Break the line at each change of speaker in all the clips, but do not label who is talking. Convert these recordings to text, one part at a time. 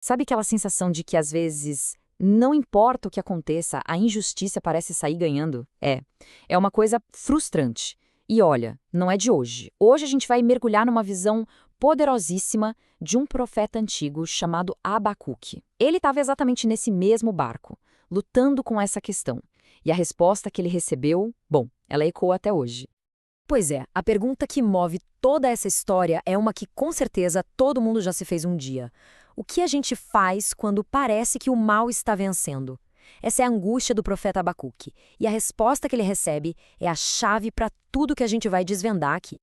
Sabe aquela sensação de que às vezes, não importa o que aconteça, a injustiça parece sair ganhando? É uma coisa frustrante. E olha, não é de hoje. Hoje a gente vai mergulhar numa visão poderosíssima de um profeta antigo chamado Abacuque. Ele estava exatamente nesse mesmo barco, lutando com essa questão. E a resposta que ele recebeu, bom, ela ecoa até hoje.
Pois é, a pergunta que move toda essa história é uma que com certeza todo mundo já se fez um dia. O que a gente faz quando parece que o mal está vencendo? Essa é a angústia do profeta Abacuque, e a resposta que ele recebe é a chave para tudo que a gente vai desvendar aqui.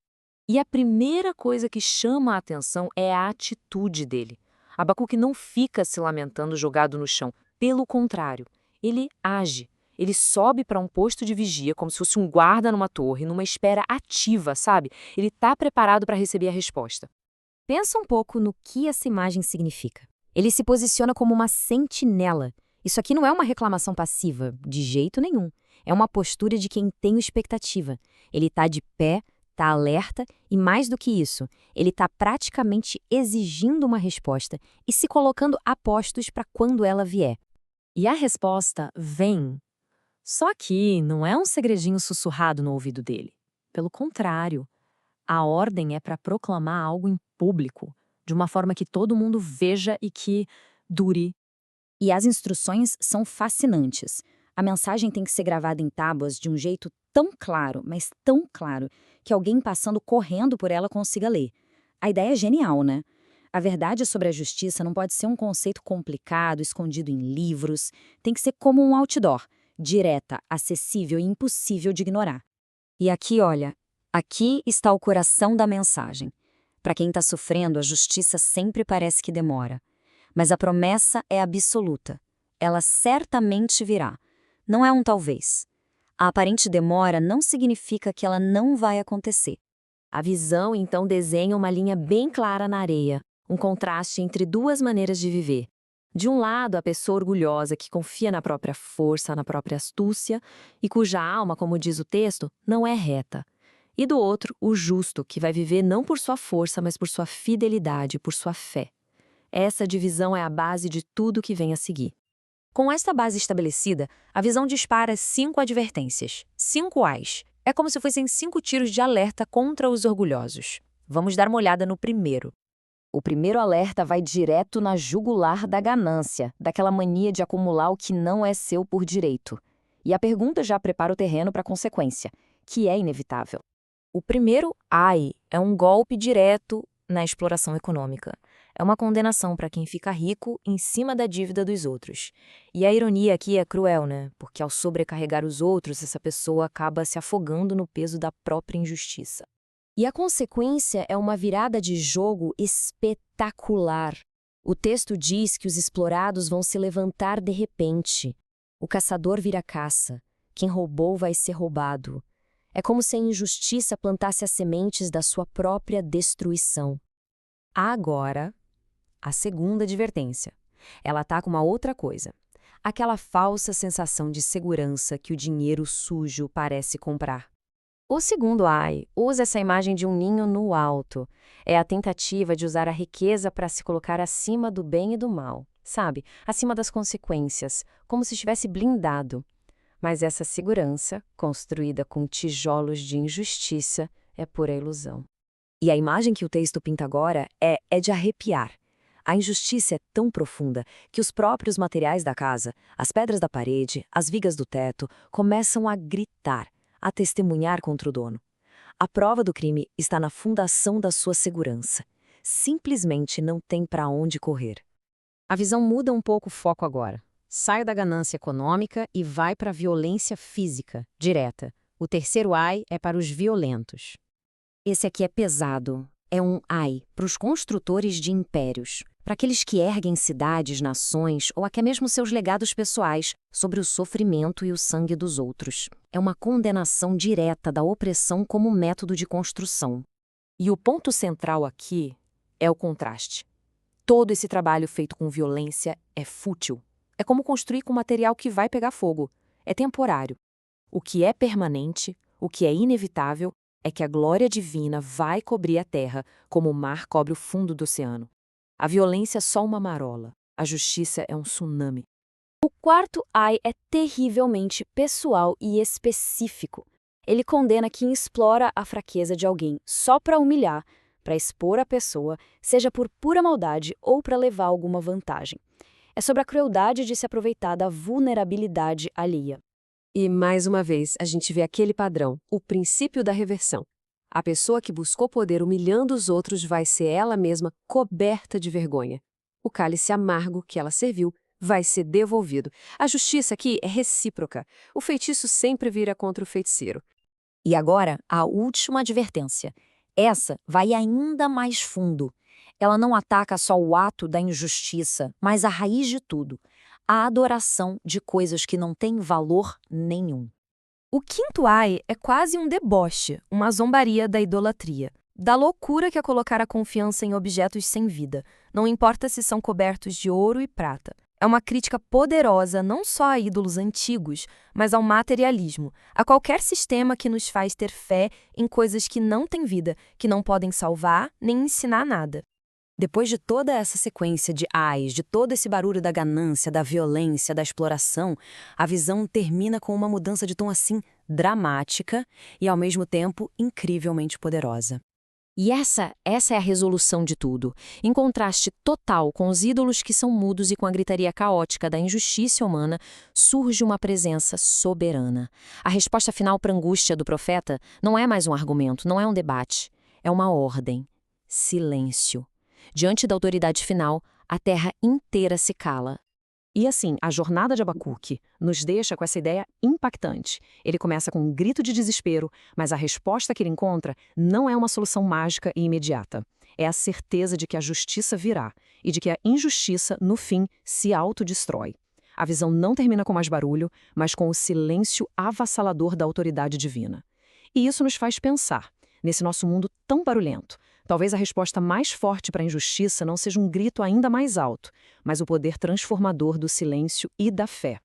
E a primeira coisa que chama a atenção é a atitude dele. Abacuque não fica se lamentando jogado no chão. Pelo contrário, ele age. Ele sobe para um posto de vigia como se fosse um guarda numa torre, numa espera ativa, sabe? Ele está preparado para receber a resposta.
Pensa um pouco no que essa imagem significa. Ele se posiciona como uma sentinela. Isso aqui não é uma reclamação passiva, de jeito nenhum. É uma postura de quem tem expectativa. Ele está de pé, está alerta e, mais do que isso, ele está praticamente exigindo uma resposta e se colocando a postos para quando ela vier.
E a resposta vem. Só que não é um segredinho sussurrado no ouvido dele. Pelo contrário, a ordem é para proclamar algo em público, de uma forma que todo mundo veja e que dure.
E as instruções são fascinantes. A mensagem tem que ser gravada em tábuas de um jeito tão claro, mas tão claro, que alguém passando correndo por ela consiga ler. A ideia é genial, né? A verdade sobre a justiça não pode ser um conceito complicado, escondido em livros. Tem que ser como um outdoor, direta, acessível e impossível de ignorar. E aqui, olha, aqui está o coração da mensagem. Para quem está sofrendo, a justiça sempre parece que demora. Mas a promessa é absoluta. Ela certamente virá. Não é um talvez. A aparente demora não significa que ela não vai acontecer.
A visão, então, desenha uma linha bem clara na areia, um contraste entre duas maneiras de viver. De um lado, a pessoa orgulhosa que confia na própria força, na própria astúcia, e cuja alma, como diz o texto, não é reta. E do outro, o justo, que vai viver não por sua força, mas por sua fidelidade, por sua fé. Essa divisão é a base de tudo que vem a seguir.
Com esta base estabelecida, a visão dispara 5 advertências, 5 ais. É como se fossem 5 tiros de alerta contra os orgulhosos. Vamos dar uma olhada no primeiro. O primeiro alerta vai direto na jugular da ganância, daquela mania de acumular o que não é seu por direito. E a pergunta já prepara o terreno para a consequência, que é inevitável. O primeiro ai é um golpe direto na exploração econômica. É uma condenação para quem fica rico em cima da dívida dos outros. E a ironia aqui é cruel, né? Porque ao sobrecarregar os outros, essa pessoa acaba se afogando no peso da própria injustiça. E a consequência é uma virada de jogo espetacular. O texto diz que os explorados vão se levantar de repente. O caçador vira caça. Quem roubou vai ser roubado. É como se a injustiça plantasse as sementes da sua própria destruição. Agora, a segunda advertência. Ela tá com uma outra coisa. Aquela falsa sensação de segurança que o dinheiro sujo parece comprar. O segundo ai usa essa imagem de um ninho no alto. É a tentativa de usar a riqueza para se colocar acima do bem e do mal, sabe? Acima das consequências, como se estivesse blindado. Mas essa segurança, construída com tijolos de injustiça, é pura ilusão. E a imagem que o texto pinta agora é de arrepiar. A injustiça é tão profunda que os próprios materiais da casa, as pedras da parede, as vigas do teto, começam a gritar, a testemunhar contra o dono. A prova do crime está na fundação da sua segurança. Simplesmente não tem para onde correr. A visão muda um pouco o foco agora. Sai da ganância econômica e vai para a violência física, direta. O terceiro ai é para os violentos. Esse aqui é pesado. É um ai para os construtores de impérios, para aqueles que erguem cidades, nações ou até mesmo seus legados pessoais sobre o sofrimento e o sangue dos outros. É uma condenação direta da opressão como método de construção.
E o ponto central aqui é o contraste. Todo esse trabalho feito com violência é fútil. É como construir com material que vai pegar fogo. É temporário. O que é permanente, o que é inevitável, é que a glória divina vai cobrir a terra como o mar cobre o fundo do oceano. A violência é só uma marola. A justiça é um tsunami.
O quarto ai é terrivelmente pessoal e específico. Ele condena quem explora a fraqueza de alguém só para humilhar, para expor a pessoa, seja por pura maldade ou para levar alguma vantagem. É sobre a crueldade de se aproveitar da vulnerabilidade alheia.
E, mais uma vez, a gente vê aquele padrão, o princípio da reversão. A pessoa que buscou poder humilhando os outros vai ser ela mesma coberta de vergonha. O cálice amargo que ela serviu vai ser devolvido. A justiça aqui é recíproca. O feitiço sempre vira contra o feiticeiro.
E agora, a última advertência. Essa vai ainda mais fundo. Ela não ataca só o ato da injustiça, mas a raiz de tudo, a adoração de coisas que não têm valor nenhum. O quinto ai é quase um deboche, uma zombaria da idolatria, da loucura que é colocar a confiança em objetos sem vida, não importa se são cobertos de ouro e prata. É uma crítica poderosa não só a ídolos antigos, mas ao materialismo, a qualquer sistema que nos faz ter fé em coisas que não têm vida, que não podem salvar nem ensinar nada.
Depois de toda essa sequência de ais, de todo esse barulho da ganância, da violência, da exploração, a visão termina com uma mudança de tom assim dramática e, ao mesmo tempo, incrivelmente poderosa. E essa é a resolução de tudo, em contraste total com os ídolos que são mudos e com a gritaria caótica da injustiça humana, surge uma presença soberana. A resposta final para a angústia do profeta não é mais um argumento, não é um debate, é uma ordem. Silêncio. Diante da autoridade final, a terra inteira se cala. E assim, a jornada de Abacuque nos deixa com essa ideia impactante. Ele começa com um grito de desespero, mas a resposta que ele encontra não é uma solução mágica e imediata. É a certeza de que a justiça virá e de que a injustiça, no fim, se autodestrói. A visão não termina com mais barulho, mas com o silêncio avassalador da autoridade divina. E isso nos faz pensar, nesse nosso mundo tão barulhento, talvez a resposta mais forte para a injustiça não seja um grito ainda mais alto, mas o poder transformador do silêncio e da fé.